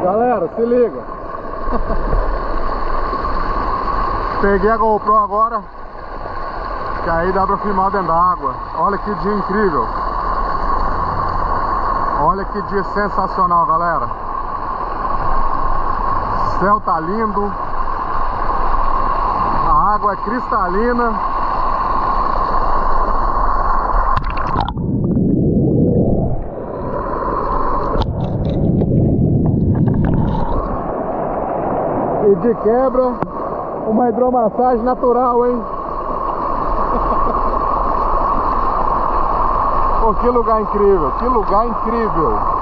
Galera, se liga. Peguei a GoPro agora, que aí dá pra filmar dentro da água. Olha que dia incrível. Olha que dia sensacional, galera. O céu tá lindo. A água é cristalina. E de quebra, uma hidromassagem natural, hein? Pô, que lugar incrível, que lugar incrível!